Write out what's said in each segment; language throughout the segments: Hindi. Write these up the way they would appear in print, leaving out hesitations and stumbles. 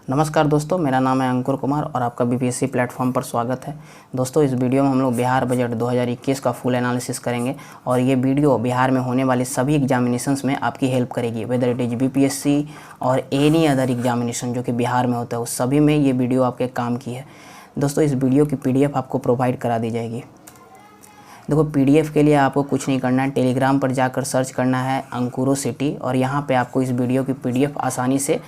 नमस्कार दोस्तों, मेरा नाम है अंकुर कुमार और आपका बीपीएससी प्लेटफॉर्म पर स्वागत है। दोस्तों, इस वीडियो में हम लोग बिहार बजट 2021 का फुल एनालिसिस करेंगे और ये वीडियो बिहार में होने वाले सभी एग्जामिनेशंस में आपकी हेल्प करेगी, वेदर इट इज़ बीपीएससी और एनी अदर एग्जामिनेशन जो कि बिहार में होता है, उस सभी में ये वीडियो आपके काम की है। दोस्तों, इस वीडियो की PDF आपको प्रोवाइड करा दी जाएगी। देखो, PDF के लिए आपको कुछ नहीं करना है, टेलीग्राम पर जाकर सर्च करना है अंकुरो सिटी और यहाँ पे आपको इस वीडियो की PDF आसानी से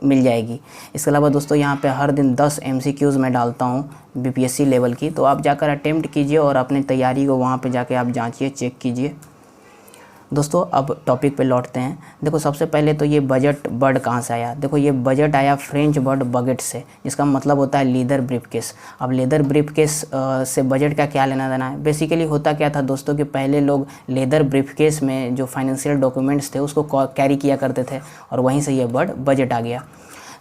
मिल जाएगी। इसके अलावा दोस्तों, यहाँ पे हर दिन 10 MCQs मैं डालता हूँ BPSC लेवल की, तो आप जाकर अटेम्प्ट कीजिए और अपनी तैयारी को वहाँ पे जाके आप जांचिए, चेक कीजिए। दोस्तों, अब टॉपिक पे लौटते हैं। देखो, सबसे पहले तो ये बजट वर्ड कहाँ से आया। देखो, ये बजट आया फ्रेंच वर्ड बगेट से, जिसका मतलब होता है लेदर ब्रीफकेस। अब लेदर ब्रीफकेस से बजट का क्या लेना देना है। बेसिकली होता क्या था दोस्तों कि पहले लोग लेदर ब्रीफकेस में जो फाइनेंशियल डॉक्यूमेंट्स थे उसको कैरी किया करते थे और वहीं से ये वर्ड बजट आ गया।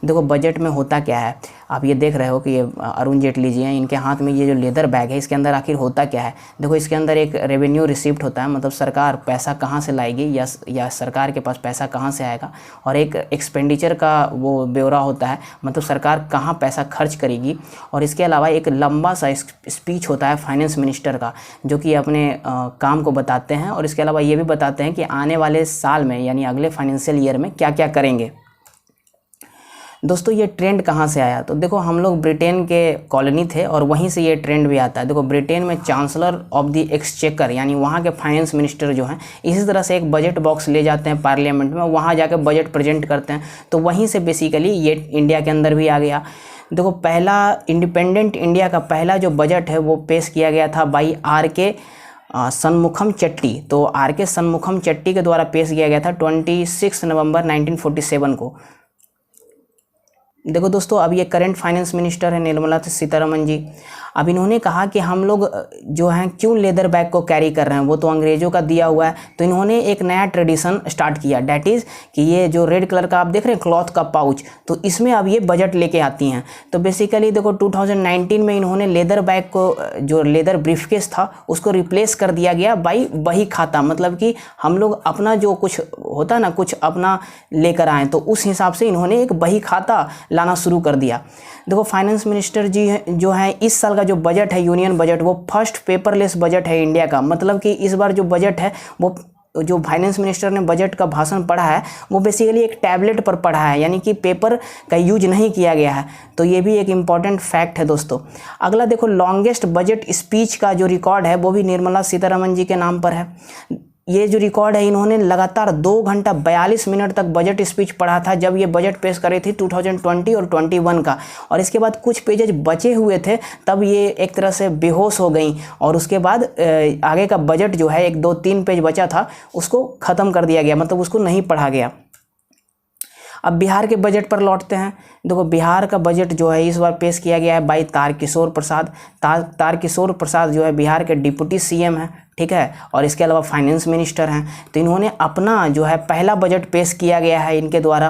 देखो, बजट में होता क्या है, आप ये देख रहे हो कि ये अरुण जेटली जी हैं, इनके हाथ में ये जो लेदर बैग है, इसके अंदर आखिर होता क्या है। देखो, इसके अंदर एक रेवेन्यू रिसिप्ट होता है, मतलब सरकार पैसा कहाँ से लाएगी या सरकार के पास पैसा कहाँ से आएगा, और एक एक्सपेंडिचर का वो ब्यौरा होता है, मतलब सरकार कहाँ पैसा खर्च करेगी। और इसके अलावा एक लंबा सा स्पीच होता है फाइनेंस मिनिस्टर का, जो कि अपने काम को बताते हैं और इसके अलावा ये भी बताते हैं कि आने वाले साल में यानी अगले फाइनेंशियल ईयर में क्या क्या करेंगे। दोस्तों, ये ट्रेंड कहाँ से आया, तो देखो, हम लोग ब्रिटेन के कॉलोनी थे और वहीं से ये ट्रेंड भी आता है। देखो, ब्रिटेन में चांसलर ऑफ द एक्सचेकर यानी वहाँ के फाइनेंस मिनिस्टर जो हैं, इसी तरह से एक बजट बॉक्स ले जाते हैं पार्लियामेंट में, वहाँ जाकर बजट प्रेजेंट करते हैं, तो वहीं से बेसिकली ये इंडिया के अंदर भी आ गया। देखो, पहला इंडिपेंडेंट इंडिया का पहला जो बजट है वो पेश किया गया था बाई RK सनमुखम चट्टी। तो RK सनमुखम चट्टी के द्वारा पेश किया गया था 26 नवंबर 1947 को। देखो दोस्तों, अब ये करंट फाइनेंस मिनिस्टर है निर्मला सीतारमण जी। अब इन्होंने कहा कि हम लोग जो हैं क्यों लेदर बैग को कैरी कर रहे हैं, वो तो अंग्रेज़ों का दिया हुआ है, तो इन्होंने एक नया ट्रेडिशन स्टार्ट किया, डैट इज़ कि ये जो रेड कलर का आप देख रहे हैं क्लॉथ का पाउच, तो इसमें अब ये बजट लेके आती हैं। तो बेसिकली देखो, 2019 में इन्होंने लेदर बैग को, जो लेदर ब्रीफकेस था, उसको रिप्लेस कर दिया गया बाई बही खाता, मतलब कि हम लोग अपना जो कुछ होता है ना, कुछ अपना लेकर आएँ, तो उस हिसाब से इन्होंने एक बही खाता लाना शुरू कर दिया। देखो, फाइनेंस मिनिस्टर जी जो है, इस साल का जो बजट है यूनियन बजट, वो फर्स्ट पेपरलेस बजट है इंडिया का। मतलब कि इस बार जो बजट है, वो जो फाइनेंस मिनिस्टर ने बजट का भाषण पढ़ा है वो बेसिकली एक टैबलेट पर पढ़ा है, यानी कि पेपर का यूज नहीं किया गया है। तो ये भी एक इम्पॉर्टेंट फैक्ट है दोस्तों। अगला देखो, लॉन्गेस्ट बजट स्पीच का जो रिकॉर्ड है वो भी निर्मला सीतारमण जी के नाम पर है। ये जो रिकॉर्ड है, इन्होंने लगातार 2 घंटा 42 मिनट तक बजट स्पीच पढ़ा था जब ये बजट पेश करे थी 2020 और 21 का। और इसके बाद कुछ पेजेज बचे हुए थे, तब ये एक तरह से बेहोश हो गई और उसके बाद आगे का बजट जो है, 1, 2, 3 पेज बचा था, उसको ख़त्म कर दिया गया, मतलब उसको नहीं पढ़ा गया। अब बिहार के बजट पर लौटते हैं। देखो, बिहार का बजट जो है इस बार पेश किया गया है बाई तारकिशोर प्रसाद। तारकिशोर प्रसाद जो है बिहार के डिप्टी CM हैं, ठीक है, और इसके अलावा फाइनेंस मिनिस्टर हैं। तो इन्होंने अपना जो है पहला बजट पेश किया गया है इनके द्वारा,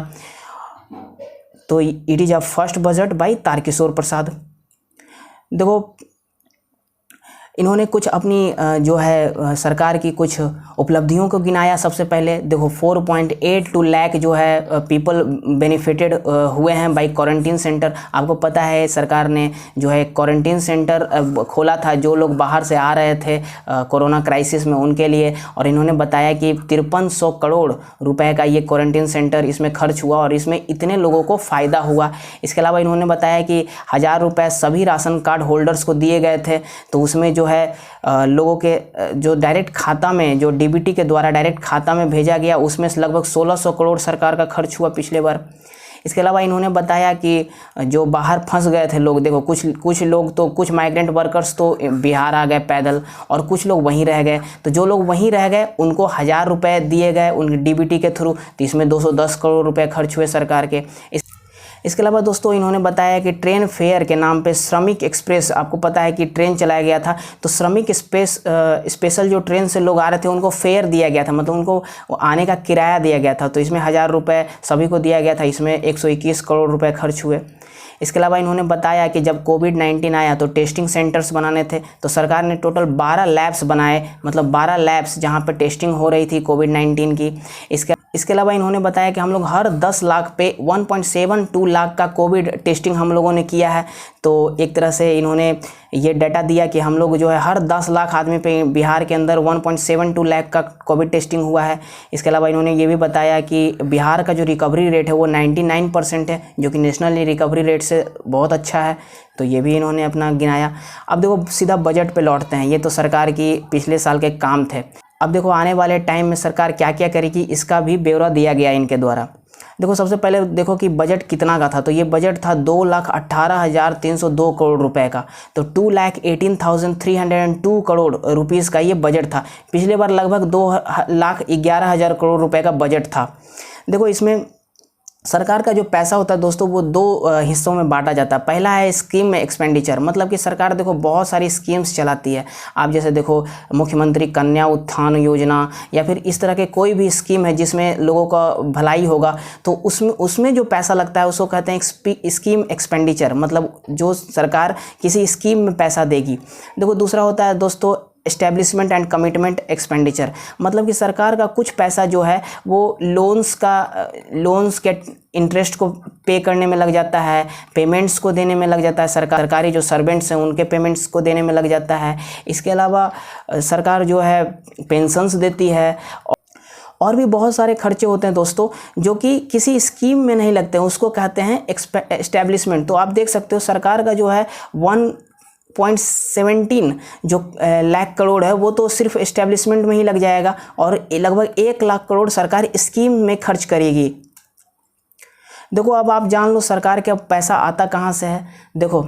तो it is a first budget by Tarkishore Prasad. देखो, इन्होंने कुछ अपनी जो है सरकार की कुछ उपलब्धियों को गिनाया। सबसे पहले देखो, 4.82 लाख जो है पीपल बेनिफिटेड हुए हैं बाई क्वारंटीन सेंटर। आपको पता है सरकार ने जो है क्वारंटीन सेंटर खोला था जो लोग बाहर से आ रहे थे कोरोना क्राइसिस में, उनके लिए, और इन्होंने बताया कि 5300 करोड़ रुपए का ये क्वारंटीन सेंटर इसमें खर्च हुआ और इसमें इतने लोगों को फ़ायदा हुआ। इसके अलावा इन्होंने बताया कि 1000 रुपये सभी राशन कार्ड होल्डर्स को दिए गए थे, तो उसमें जो है लोगों के जो डायरेक्ट खाता में, जो DBT के द्वारा डायरेक्ट खाता में भेजा गया, उसमें से लगभग 1600 करोड़ सरकार का खर्च हुआ पिछले बार। इसके अलावा इन्होंने बताया कि जो बाहर फंस गए थे लोग, देखो कुछ लोग तो, कुछ माइग्रेंट वर्कर्स तो बिहार आ गए पैदल और कुछ लोग वहीं रह गए, तो जो लोग वहीं रह गए उनको 1000 रुपये दिए गए उनके DBT के थ्रू, तो इसमें 210 करोड़ रुपए खर्च हुए सरकार के। इसके अलावा दोस्तों, इन्होंने बताया कि ट्रेन फेयर के नाम पे श्रमिक एक्सप्रेस, आपको पता है कि ट्रेन चलाया गया था, तो श्रमिक स्पेशल जो ट्रेन से लोग आ रहे थे उनको फेयर दिया गया था, मतलब उनको आने का किराया दिया गया था, तो इसमें 1000 रुपये सभी को दिया गया था, इसमें 121 करोड़ रुपए खर्च हुए। इसके अलावा इन्होंने बताया कि जब कोविड-19 आया तो टेस्टिंग सेंटर्स बनाने थे, तो सरकार ने टोटल 12 लैब्स बनाए, मतलब 12 लैब्स जहां पर टेस्टिंग हो रही थी कोविड-19 की। इसके अलावा इन्होंने बताया कि हम लोग हर 10 लाख पे 1.72 लाख का कोविड टेस्टिंग हम लोगों ने किया है। तो एक तरह से इन्होंने ये डाटा दिया कि हम लोग जो है हर 10 लाख आदमी पे बिहार के अंदर 1.72 लाख का कोविड टेस्टिंग हुआ है। इसके अलावा इन्होंने ये भी बताया कि बिहार का जो रिकवरी रेट है वो 99% है, जो कि नेशनल रिकवरी रेट से बहुत अच्छा है। तो ये भी इन्होंने अपना गिनाया। अब देखो सीधा बजट पे लौटते हैं। ये तो सरकार की पिछले साल के काम थे। अब देखो आने वाले टाइम में सरकार क्या क्या करेगी इसका भी ब्यौरा दिया गया इनके द्वारा। देखो सबसे पहले देखो कि बजट कितना का था। तो ये बजट था 2,18,302 करोड़ रुपए का। तो 2,18,302 करोड़ रुपीज़ का ये बजट था। पिछले बार लगभग 2,11,000 करोड़ रुपए का बजट था। देखो इसमें सरकार का जो पैसा होता है दोस्तों वो दो हिस्सों में बांटा जाता है। पहला है स्कीम में एक्सपेंडिचर, मतलब कि सरकार देखो बहुत सारी स्कीम्स चलाती है। आप जैसे देखो मुख्यमंत्री कन्या उत्थान योजना या फिर इस तरह के कोई भी स्कीम है जिसमें लोगों का भलाई होगा, तो उसमें जो पैसा लगता है उसको कहते हैं स्कीम एक्सपेंडिचर, मतलब जो सरकार किसी स्कीम में पैसा देगी। देखो दूसरा होता है दोस्तों एस्टेब्लिशमेंट एंड कमिटमेंट एक्सपेंडिचर, मतलब कि सरकार का कुछ पैसा जो है वो लोन्स के इंटरेस्ट को पे करने में लग जाता है, पेमेंट्स को देने में लग जाता है, सरकारी जो सर्वेंट्स हैं उनके पेमेंट्स को देने में लग जाता है। इसके अलावा सरकार जो है पेंशन्स देती है और भी बहुत सारे खर्चे होते हैं दोस्तों जो कि किसी स्कीम में नहीं लगते हैं, उसको कहते हैं एस्टेब्लिशमेंट। तो आप देख सकते हो सरकार का जो है 1.17 जो लाख करोड़ है वो तो सिर्फ एस्टेब्लिशमेंट में ही लग जाएगा और लगभग 1 लाख करोड़ सरकार स्कीम में खर्च करेगी। देखो अब आप जान लो सरकार का पैसा आता कहाँ से है। देखो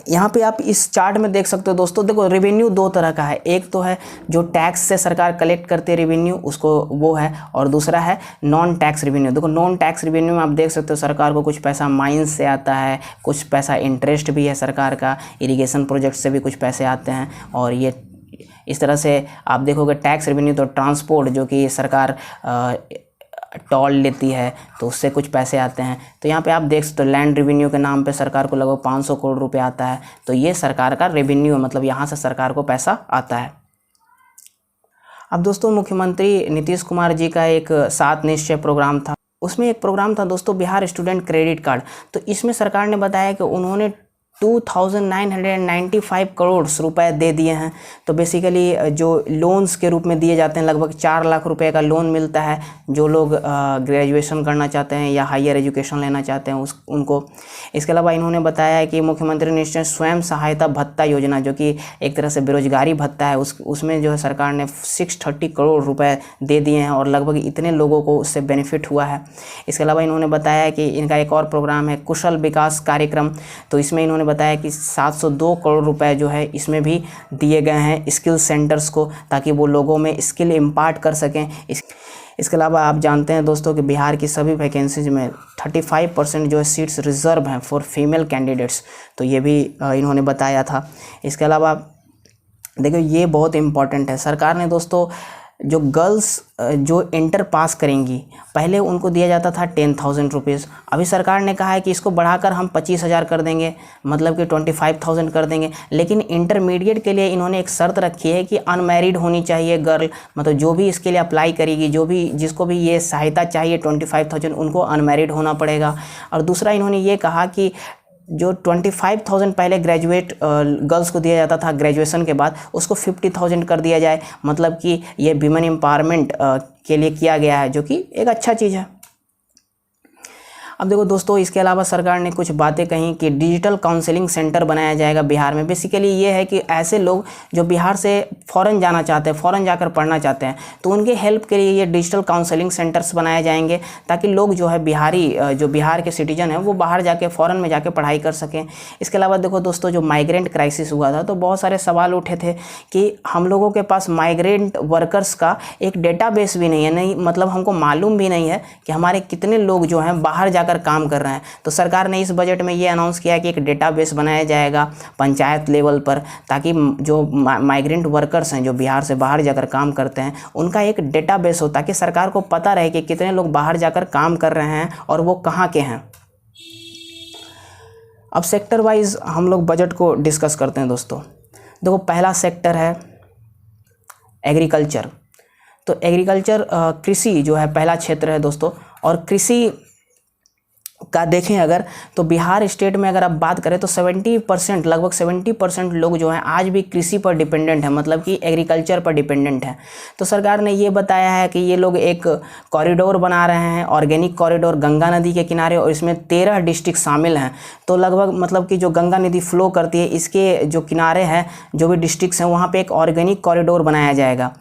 यहाँ पे आप इस चार्ट में देख सकते हो दोस्तों। देखो रेवेन्यू दो तरह का है, एक तो है जो टैक्स से सरकार कलेक्ट करते रेवेन्यू उसको वो है, और दूसरा है नॉन टैक्स रेवेन्यू। देखो नॉन टैक्स रेवेन्यू में आप देख सकते हो सरकार को कुछ पैसा माइंस से आता है, कुछ पैसा इंटरेस्ट भी है सरकार का, इरिगेशन प्रोजेक्ट से भी कुछ पैसे आते हैं। और ये इस तरह से आप देखोगे टैक्स रेवेन्यू तो ट्रांसपोर्ट जो कि सरकार टोल लेती है तो उससे कुछ पैसे आते हैं। तो यहाँ पे आप देख सकते हो लैंड रेवेन्यू के नाम पे सरकार को लगभग 500 करोड़ रुपए आता है। तो ये सरकार का रेवेन्यू है, मतलब यहाँ से सरकार को पैसा आता है। अब दोस्तों मुख्यमंत्री नीतीश कुमार जी का एक 7 निश्चय प्रोग्राम था, उसमें एक प्रोग्राम था दोस्तों बिहार स्टूडेंट क्रेडिट कार्ड। तो इसमें सरकार ने बताया कि उन्होंने 2,995 करोड़ रुपए दे दिए हैं। तो बेसिकली जो लोन्स के रूप में दिए जाते हैं लगभग 4 लाख रुपए का लोन मिलता है जो लोग ग्रेजुएशन करना चाहते हैं या हायर एजुकेशन लेना चाहते हैं उनको। इसके अलावा इन्होंने बताया कि मुख्यमंत्री निश्चय स्वयं सहायता भत्ता योजना जो कि एक तरह से बेरोजगारी भत्ता है उसमें जो है सरकार ने 630 करोड़ रुपए दे दिए हैं और लगभग इतने लोगों को उससे बेनिफिट हुआ है। इसके अलावा इन्होंने बताया कि इनका एक और प्रोग्राम है कुशल विकास कार्यक्रम। तो इसमें इन्होंने बताया कि 702 करोड़ रुपए जो है इसमें भी दिए गए हैं स्किल सेंटर्स को, ताकि वो लोगों में स्किल इम्पार्ट कर सकें। इसके अलावा आप जानते हैं दोस्तों कि बिहार की सभी वैकेंसीज में 35% जो है सीट्स रिजर्व हैं फॉर फीमेल कैंडिडेट्स। तो ये भी इन्होंने बताया था। इसके अलावा देखो ये बहुत इम्पॉर्टेंट है, सरकार ने दोस्तों जो गर्ल्स जो इंटर पास करेंगी पहले उनको दिया जाता था 10,000 रुपीज़, अभी सरकार ने कहा है कि इसको बढ़ाकर हम 25,000 कर देंगे, मतलब कि 25,000 कर देंगे। लेकिन इंटरमीडिएट के लिए इन्होंने एक शर्त रखी है कि अनमैरिड होनी चाहिए गर्ल, मतलब जो भी इसके लिए अप्लाई करेगी जिसको भी ये सहायता चाहिए 25,000 उनको अनमैरिड होना पड़ेगा। और दूसरा इन्होंने ये कहा कि जो 25,000 पहले ग्रेजुएट गर्ल्स को दिया जाता था ग्रेजुएशन के बाद उसको 50,000 कर दिया जाए, मतलब कि ये विमेन एम्पावरमेंट के लिए किया गया है जो कि एक अच्छा चीज़ है। अब देखो दोस्तों इसके अलावा सरकार ने कुछ बातें कही कि डिजिटल काउंसलिंग सेंटर बनाया जाएगा बिहार में। बेसिकली ये है कि ऐसे लोग जो बिहार से फ़ॉरेन जाना चाहते हैं, फ़ॉरेन जाकर पढ़ना चाहते हैं, तो उनके हेल्प के लिए ये डिजिटल काउंसलिंग सेंटर्स बनाए जाएंगे ताकि लोग जो है जो बिहार के सिटीजन हैं वो बाहर जाके फ़ॉरेन में जाके पढ़ाई कर सकें। इसके अलावा देखो दोस्तों जो माइग्रेंट क्राइसिस हुआ था तो बहुत सारे सवाल उठे थे कि हम लोगों के पास माइग्रेंट वर्कर्स का एक डेटाबेस भी नहीं है, मतलब हमको मालूम भी नहीं है कि हमारे कितने लोग जो हैं बाहर जाकर काम कर रहे हैं। तो सरकार ने इस बजट में ये अनाउंस किया कि एक डेटाबेस बनाया जाएगा पंचायत लेवल पर, ताकि जो माइग्रेंट वर्कर्स हैं जो बिहार से बाहर जाकर काम करते हैं उनका एक डेटाबेस हो, ताकि सरकार को पता रहे कि कितने लोग बाहर जाकर काम कर रहे हैं और वो कहाँ के हैं। अब सेक्टर वाइज हम लोग बजट को डिस्कस करते हैं दोस्तों। देखो पहला सेक्टर है एग्रीकल्चर। तो एग्रीकल्चर कृषि जो है पहला क्षेत्र है दोस्तों, और कृषि का देखें अगर, तो बिहार स्टेट में अगर आप बात करें तो 70%, लगभग 70% लोग जो हैं आज भी कृषि पर डिपेंडेंट हैं, मतलब कि एग्रीकल्चर पर डिपेंडेंट हैं। तो सरकार ने ये बताया है कि ये लोग एक कॉरिडोर बना रहे हैं, ऑर्गेनिक कॉरिडोर गंगा नदी के किनारे, और इसमें 13 डिस्ट्रिक्ट शामिल हैं। तो लगभग मतलब कि जो गंगा नदी फ्लो करती है, इसके जो किनारे हैं, जो भी डिस्ट्रिक्ट्स हैं, वहाँ पर एक ऑर्गेनिक कॉरिडोर बनाया जाएगा।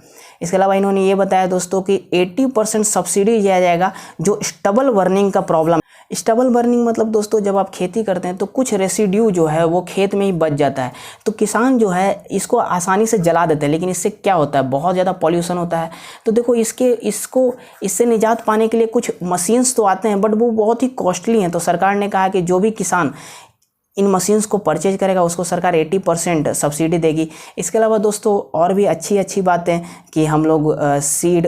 इसके अलावा इन्होंने ये बताया दोस्तों कि 80% सब्सिडी दिया जाएगा जो स्टबल बर्निंग का प्रॉब्लम। स्टबल बर्निंग मतलब दोस्तों जब आप खेती करते हैं तो कुछ रेसिड्यू जो है वो खेत में ही बच जाता है, तो किसान जो है इसको आसानी से जला देते हैं, लेकिन इससे क्या होता है, बहुत ज़्यादा पॉल्यूशन होता है। तो देखो इससे निजात पाने के लिए कुछ मशीन्स तो आते हैं, बट वो बहुत ही कॉस्टली हैं। तो सरकार ने कहा कि जो भी किसान इन मशीन्स को परचेज करेगा उसको सरकार 80% सब्सिडी देगी। इसके अलावा दोस्तों और भी अच्छी बातें कि हम लोग सीड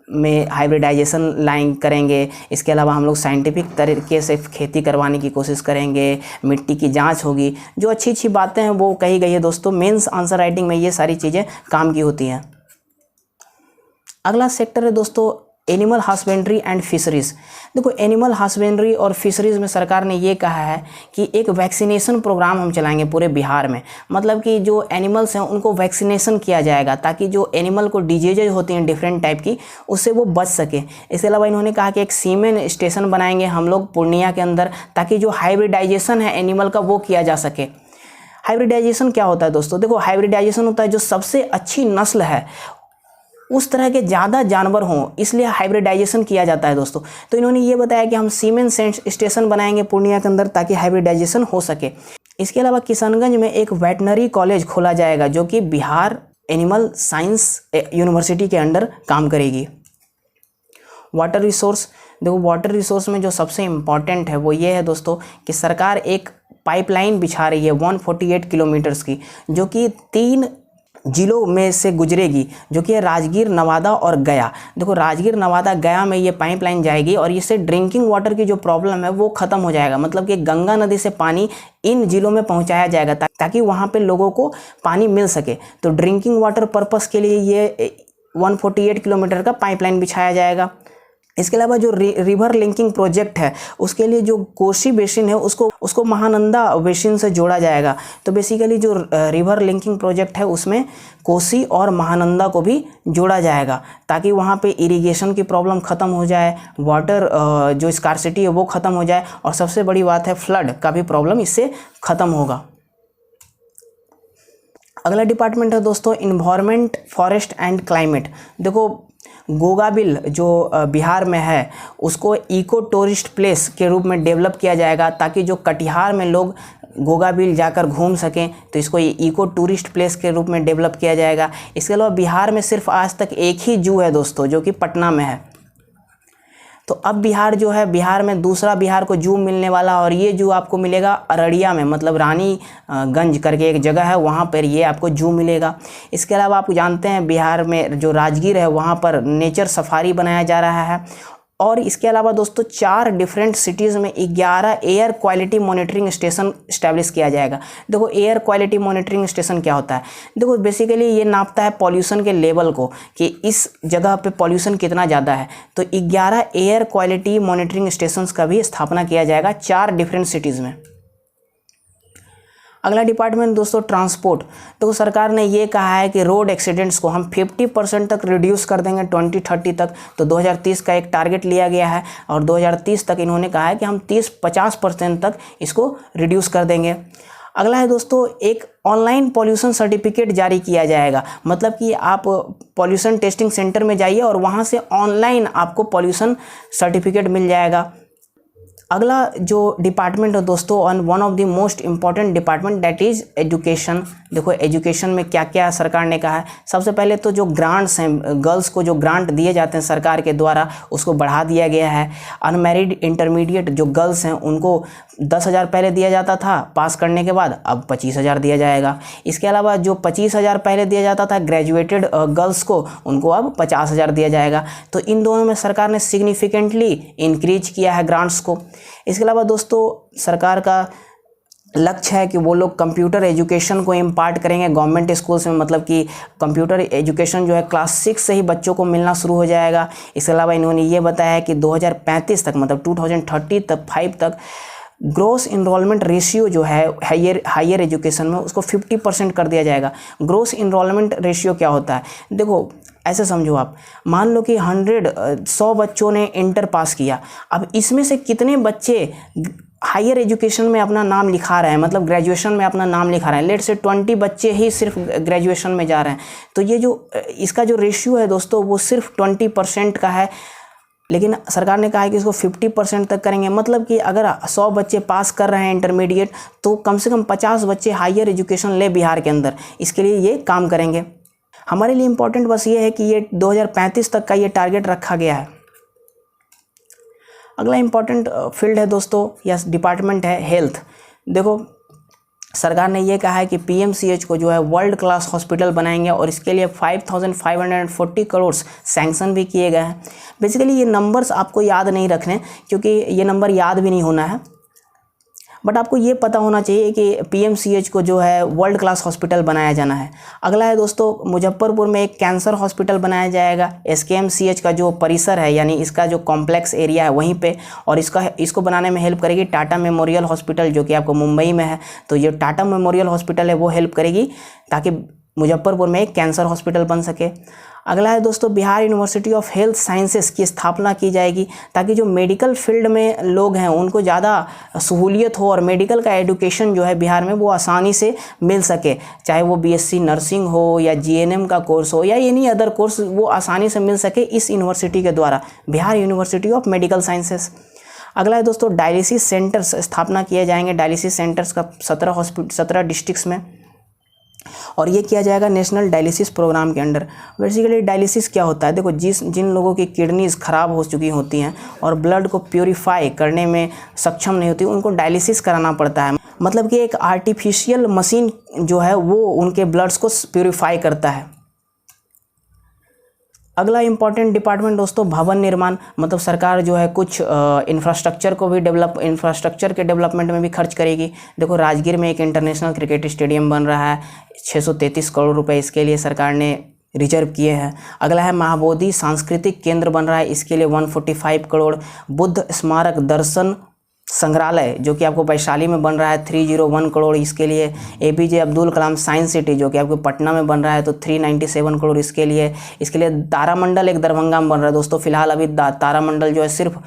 में हाइब्रिडाइजेशन लाइन करेंगे। इसके अलावा हम लोग साइंटिफिक तरीके से खेती करवाने की कोशिश करेंगे, मिट्टी की जांच होगी। जो अच्छी बातें हैं वो कही गई है दोस्तों। मेंस आंसर राइटिंग में ये सारी चीज़ें काम की होती हैं। अगला सेक्टर है दोस्तों एनिमल हस्बेंड्री एंड फिशरीज़। देखो एनिमल हस्बेंड्री और फिशरीज़ में सरकार ने ये कहा है कि एक वैक्सीनेशन प्रोग्राम हम चलाएंगे पूरे बिहार में, मतलब कि जो एनिमल्स हैं उनको वैक्सीनेशन किया जाएगा ताकि जो एनिमल को डिजीजेज होती हैं डिफरेंट टाइप की, उससे वो बच सके। इसके अलावा इन्होंने कहा कि एक सीमेन स्टेशन बनाएंगे हम लोग पूर्णिया के अंदर, ताकि जो हाइब्रिडाइजेशन है एनिमल का वो किया जा सके। हाइब्रिडाइजेशन क्या होता है दोस्तों, देखो हाइब्रिडाइजेशन होता है जो सबसे अच्छी नस्ल है उस तरह के ज़्यादा जानवर हों, इसलिए हाइब्रिडाइजेशन किया जाता है दोस्तों। तो इन्होंने ये बताया कि हम सीमेन स्टेशन बनाएंगे पूर्णिया के अंदर ताकि हाइब्रिडाइजेशन हो सके। इसके अलावा किशनगंज में एक वेटनरी कॉलेज खोला जाएगा जो कि बिहार एनिमल साइंस यूनिवर्सिटी के अंडर काम करेगी। वाटर रिसोर्स, देखो वाटर रिसोर्स में जो सबसे इम्पॉर्टेंट है वो ये है दोस्तों कि सरकार एक पाइपलाइन बिछा रही है 148 किलोमीटर्स की, जो कि 3 जिलों में से गुजरेगी, जो कि है राजगीर, नवादा और गया। देखो राजगीर, नवादा, गया में ये पाइपलाइन जाएगी और इससे ड्रिंकिंग वाटर की जो प्रॉब्लम है वो ख़त्म हो जाएगा। मतलब कि गंगा नदी से पानी इन जिलों में पहुंचाया जाएगा ताकि वहां पे लोगों को पानी मिल सके। तो ड्रिंकिंग वाटर पर्पस के लिए ये 148 किलोमीटर का पाइपलाइन बिछाया जाएगा। इसके अलावा जो रिवर लिंकिंग प्रोजेक्ट है उसके लिए जो कोसी बेसिन है उसको महानंदा बेसिन से जोड़ा जाएगा। तो बेसिकली जो रिवर लिंकिंग प्रोजेक्ट है उसमें कोसी और महानंदा को भी जोड़ा जाएगा ताकि वहाँ पे इरिगेशन की प्रॉब्लम ख़त्म हो जाए, वाटर जो स्कार्सिटी है वो ख़त्म हो जाए, और सबसे बड़ी बात है फ्लड का भी प्रॉब्लम इससे ख़त्म होगा। अगला डिपार्टमेंट है दोस्तों इन्वायरमेंट, फॉरेस्ट एंड क्लाइमेट। देखो गोगाबिल जो बिहार में है उसको इको टूरिस्ट प्लेस के रूप में डेवलप किया जाएगा ताकि जो कटिहार में लोग गोगाबिल जाकर घूम सकें, तो इसको इको टूरिस्ट प्लेस के रूप में डेवलप किया जाएगा। इसके अलावा बिहार में सिर्फ आज तक एक ही जू है दोस्तों जो कि पटना में है। तो अब बिहार जो है, बिहार में दूसरा बिहार को जू मिलने वाला, और ये जू आपको मिलेगा अररिया में, मतलब रानीगंज करके एक जगह है वहाँ पर ये आपको जू मिलेगा। इसके अलावा आप जानते हैं बिहार में जो राजगीर है वहाँ पर नेचर सफारी बनाया जा रहा है। और इसके अलावा दोस्तों 4 डिफरेंट सिटीज़ में 11 air quality monitoring station establish किया जाएगा। देखो एयर क्वालिटी मॉनिटरिंग स्टेशन क्या होता है, देखो बेसिकली ये नापता है पॉल्यूशन के लेवल को कि इस जगह पे पॉल्यूशन कितना ज़्यादा है। तो 11 एयर क्वालिटी मॉनिटरिंग स्टेशंस का भी स्थापना किया जाएगा 4 डिफरेंट सिटीज़ में। अगला डिपार्टमेंट दोस्तों ट्रांसपोर्ट। तो सरकार ने ये कहा है कि रोड एक्सीडेंट्स को हम 50% तक रिड्यूस कर देंगे 2030 तक। तो 2030 का एक टारगेट लिया गया है और 2030 तक इन्होंने कहा है कि हम 30-50% तक इसको रिड्यूस कर देंगे। अगला है दोस्तों एक ऑनलाइन पॉल्यूशन सर्टिफिकेट जारी किया जाएगा, मतलब कि आप पॉल्यूशन टेस्टिंग सेंटर में जाइए और वहाँ से ऑनलाइन आपको पॉल्यूशन सर्टिफिकेट मिल जाएगा। अगला जो डिपार्टमेंट है दोस्तों और one of the most important department that is education. देखो एजुकेशन में क्या क्या सरकार ने कहा है। सबसे पहले तो जो ग्रांट्स हैं, गर्ल्स को जो ग्रांट दिए जाते हैं सरकार के द्वारा उसको बढ़ा दिया गया है। अनमैरिड इंटरमीडिएट जो गर्ल्स हैं उनको 10,000 पहले दिया जाता था पास करने के बाद, अब 25,000 दिया जाएगा। इसके अलावा जो 25,000 पहले दिया जाता था ग्रेजुएटेड गर्ल्स को, उनको अब 50,000 दिया जाएगा। तो इन दोनों में सरकार ने सिग्निफिकेंटली इंक्रीज किया है ग्रांट्स को। इसके अलावा दोस्तों सरकार का लक्ष्य है कि वो लोग कंप्यूटर एजुकेशन को इम्पार्ट करेंगे गवर्नमेंट स्कूल्स में, मतलब कि कंप्यूटर एजुकेशन जो है क्लास 6 से ही बच्चों को मिलना शुरू हो जाएगा। इसके अलावा इन्होंने ये बताया है कि 2035 तक, मतलब 2030 तक 5 तक ग्रोस इनरोलमेंट रेशियो जो है हायर एजुकेशन में उसको 50% कर दिया जाएगा। ग्रोस इनरोलमेंट रेशियो क्या होता है? देखो ऐसे समझो आप, मान लो कि 100 बच्चों ने इंटर पास किया, अब इसमें से कितने बच्चे हायर एजुकेशन में अपना नाम लिखा रहे हैं, मतलब ग्रेजुएशन में अपना नाम लिखा रहे हैं। लेट से 20 बच्चे ही सिर्फ ग्रेजुएशन में जा रहे हैं, तो ये जो इसका जो रेशियो है दोस्तों वो सिर्फ 20% का है। लेकिन सरकार ने कहा है कि इसको 50% तक करेंगे, मतलब कि अगर 100 बच्चे पास कर रहे हैं इंटरमीडिएट, तो कम से कम 50 बच्चे हायर एजुकेशन ले बिहार के अंदर। इसके लिए ये काम करेंगे। हमारे लिए इम्पोर्टेंट बस ये है कि ये 2035 तक का ये टारगेट रखा गया है। अगला इम्पॉर्टेंट फील्ड है दोस्तों या डिपार्टमेंट है हेल्थ। देखो सरकार ने ये कहा है कि पीएमसीएच को जो है वर्ल्ड क्लास हॉस्पिटल बनाएंगे और इसके लिए 5540 करोड़ सैंक्शन भी किए गए हैं। बेसिकली ये नंबर्स आपको याद नहीं रखने, क्योंकि ये नंबर याद भी नहीं होना है, बट आपको ये पता होना चाहिए कि पीएमसीएच को जो है वर्ल्ड क्लास हॉस्पिटल बनाया जाना है। अगला है दोस्तों मुजफ्फरपुर में एक कैंसर हॉस्पिटल बनाया जाएगा। एसकेएमसीएच का जो परिसर है यानी इसका जो कॉम्प्लेक्स एरिया है वहीं पे, और इसको बनाने में हेल्प करेगी टाटा मेमोरियल हॉस्पिटल जो कि आपको मुंबई में है। तो ये टाटा मेमोरियल हॉस्पिटल है वो हेल्प करेगी ताकि मुजफ्फरपुर में एक कैंसर हॉस्पिटल बन सके। अगला है दोस्तों Bihar university of health sciences की स्थापना की जाएगी ताकि जो मेडिकल फील्ड में लोग हैं उनको ज़्यादा सहूलियत हो और मेडिकल का एजुकेशन जो है बिहार में वो आसानी से मिल सके, चाहे वो बीएससी नर्सिंग हो या जीएनएम का कोर्स हो या एनी अदर कोर्स, वो आसानी से मिल सके इस यूनिवर्सिटी के द्वारा, Bihar university of medical sciences. अगला है दोस्तों डायलिसिस सेंटर्स स्थापना किए जाएंगे, डायलिसिस सेंटर्स का 17 डिस्ट्रिक्ट्स में, और ये किया जाएगा नेशनल डायलिसिस प्रोग्राम के अंडर। बेसिकली डायलिसिस क्या होता है? देखो जिन लोगों की किडनीज ख़राब हो चुकी होती हैं और ब्लड को प्योरीफाई करने में सक्षम नहीं होती, उनको डायलिसिस कराना पड़ता है। मतलब कि एक आर्टिफिशियल मशीन जो है वो उनके ब्लड्स को प्योरीफाई करता है। अगला इंपॉर्टेंट डिपार्टमेंट दोस्तों भवन निर्माण, मतलब सरकार जो है कुछ इंफ्रास्ट्रक्चर के डेवलपमेंट में भी खर्च करेगी। देखो राजगीर में एक इंटरनेशनल क्रिकेट स्टेडियम बन रहा है, 633 करोड़ रुपए इसके लिए सरकार ने रिजर्व किए हैं। अगला है महाबोधि सांस्कृतिक केंद्र बन रहा है, इसके लिए 145 करोड़। बुद्ध स्मारक दर्शन संग्रहालय जो कि आपको वैशाली में बन रहा है 301 करोड़ इसके लिए। APJ Abdul Kalam science city जो कि आपको पटना में बन रहा है तो 397 करोड़ इसके लिए। तारामंडल एक दरभंगा में बन रहा है दोस्तों। फिलहाल अभी तारामंडल जो है सिर्फ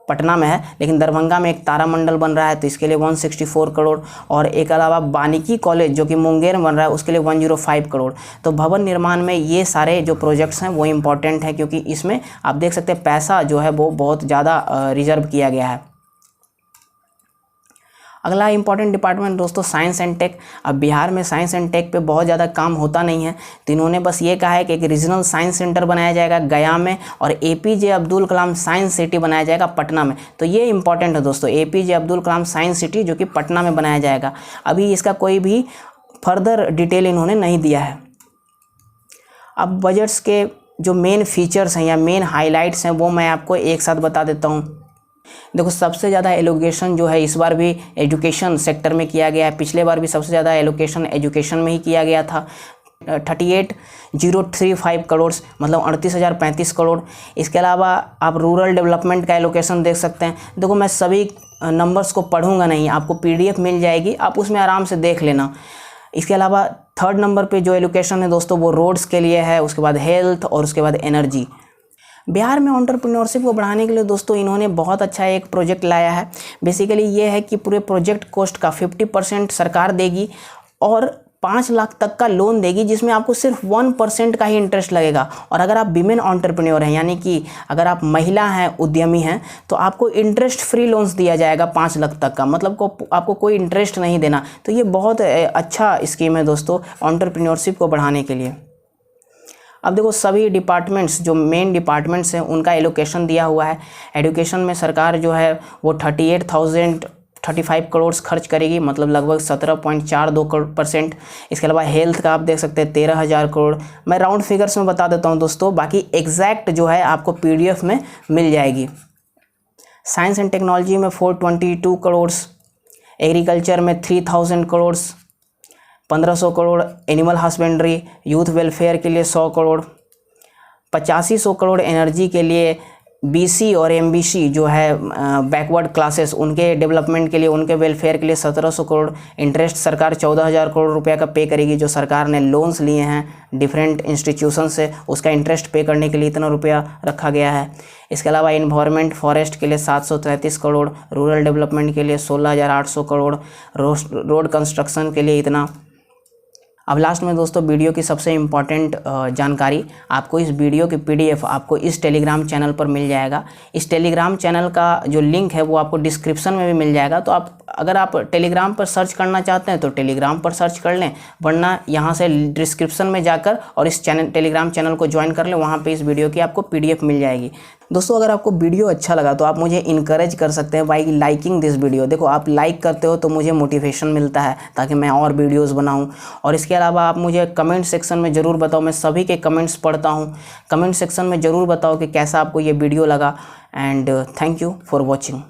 पटना में है, लेकिन दरभंगा में एक तारामंडल बन रहा है तो इसके लिए 164 करोड़। और एक अलावा वानिकी कॉलेज जो कि मुंगेर में बन रहा है उसके लिए 105 करोड़। तो भवन निर्माण में ये सारे जो प्रोजेक्ट्स हैं वो इम्पॉर्टेंट हैं, क्योंकि इसमें आप देख सकते हैं पैसा जो है वो बहुत ज़्यादा रिजर्व किया गया है। अगला इंपॉर्टेंट डिपार्टमेंट दोस्तों साइंस एंड टेक। अब बिहार में साइंस एंड टेक पे बहुत ज़्यादा काम होता नहीं है, तो इन्होंने बस ये कहा है कि एक रीजनल साइंस सेंटर बनाया जाएगा गया में और APJ Abdul Kalam science city बनाया जाएगा पटना में। तो ये इंपॉर्टेंट है दोस्तों, APJ Abdul Kalam science city जो कि पटना में बनाया जाएगा। अभी इसका कोई भी फर्दर डिटेल इन्होंने नहीं दिया है। अब बजट्स के जो मेन फीचर्स हैं या मेन हाईलाइट्स हैं वो मैं आपको एक साथ बता देता हूँ। देखो सबसे ज़्यादा एलोकेशन जो है इस बार भी एजुकेशन सेक्टर में किया गया है, पिछले बार भी सबसे ज़्यादा एलोकेशन एजुकेशन में ही किया गया था 38,035 करोड़, मतलब 38,035 करोड़। इसके अलावा आप रूरल डेवलपमेंट का एलोकेशन देख सकते हैं। देखो मैं सभी नंबर्स को पढ़ूंगा नहीं, आपको पीडीएफ मिल जाएगी, आप उसमें आराम से देख लेना। इसके अलावा 3rd नंबर पे जो एलोकेशन है दोस्तों वो रोड्स के लिए है, उसके बाद हेल्थ और उसके बाद एनर्जी। बिहार में एंटरप्रेन्योरशिप को बढ़ाने के लिए दोस्तों इन्होंने बहुत अच्छा एक प्रोजेक्ट लाया है। बेसिकली ये है कि पूरे प्रोजेक्ट कॉस्ट का 50% सरकार देगी और 5 लाख तक का लोन देगी, जिसमें आपको सिर्फ 1% का ही इंटरेस्ट लगेगा। और अगर आप विमेन एंटरप्रेन्योर हैं यानी कि अगर आप महिला हैं, उद्यमी हैं, तो आपको इंटरेस्ट फ्री लोन्स दिया जाएगा 5 लाख तक का, मतलब आपको कोई इंटरेस्ट नहीं देना। तो ये बहुत अच्छा स्कीम है दोस्तों एंटरप्रेन्योरशिप को बढ़ाने के लिए। अब देखो सभी डिपार्टमेंट्स जो मेन डिपार्टमेंट्स हैं उनका एलोकेशन दिया हुआ है। एजुकेशन में सरकार जो है वो 38,035 करोड़ खर्च करेगी, मतलब लगभग 17.42%। इसके अलावा हेल्थ का आप देख सकते हैं 13,000 करोड़। मैं राउंड फिगर्स में बता देता हूं दोस्तों, बाकी एग्जैक्ट जो है आपको पीडीएफ में मिल जाएगी। साइंस एंड टेक्नोलॉजी में 422 करोड़। एग्रीकल्चर में 3000 crore, 1500 crore animal husbandry, youth welfare के लिए 100 करोड़, 8500 करोड़ एनर्जी के लिए, बीसी और एमबीसी जो है बैकवर्ड क्लासेस उनके डेवलपमेंट के लिए, उनके वेलफेयर के लिए 1700 करोड़। इंटरेस्ट सरकार 14,000 करोड़ रुपए का पे करेगी, जो सरकार ने लोन्स लिए हैं डिफरेंट इंस्टीट्यूशन से, उसका इंटरेस्ट पे करने के लिए इतना रुपया रखा गया है। इसके अलावा इन्वायरमेंट फॉरेस्ट के लिए 733 करोड़, रूरल डेवलपमेंट के लिए 16,800 करोड़, रोड कंस्ट्रक्शन के लिए इतना। अब लास्ट में दोस्तों वीडियो की सबसे इम्पॉर्टेंट जानकारी, आपको इस वीडियो की पीडीएफ आपको इस टेलीग्राम चैनल पर मिल जाएगा। इस टेलीग्राम चैनल का जो लिंक है वो आपको डिस्क्रिप्शन में भी मिल जाएगा। तो अगर आप टेलीग्राम पर सर्च करना चाहते हैं तो टेलीग्राम पर सर्च कर लें, वरना यहाँ से डिस्क्रिप्शन में जाकर और इस टेलीग्राम चैनल को ज्वाइन कर लें, वहाँ पे इस वीडियो की आपको पीडीएफ मिल जाएगी। दोस्तों अगर आपको वीडियो अच्छा लगा तो आप मुझे इनकरेज कर सकते हैं बाई लाइकिंग दिस वीडियो। देखो आप लाइक करते हो तो मुझे मोटिवेशन मिलता है ताकि मैं और वीडियोस बनाऊं। और इसके अलावा आप मुझे कमेंट सेक्शन में ज़रूर बताओ, मैं सभी के कमेंट्स पढ़ता हूं। कमेंट सेक्शन में ज़रूर बताओ कि कैसा आपको ये वीडियो लगा। And thank you for watching.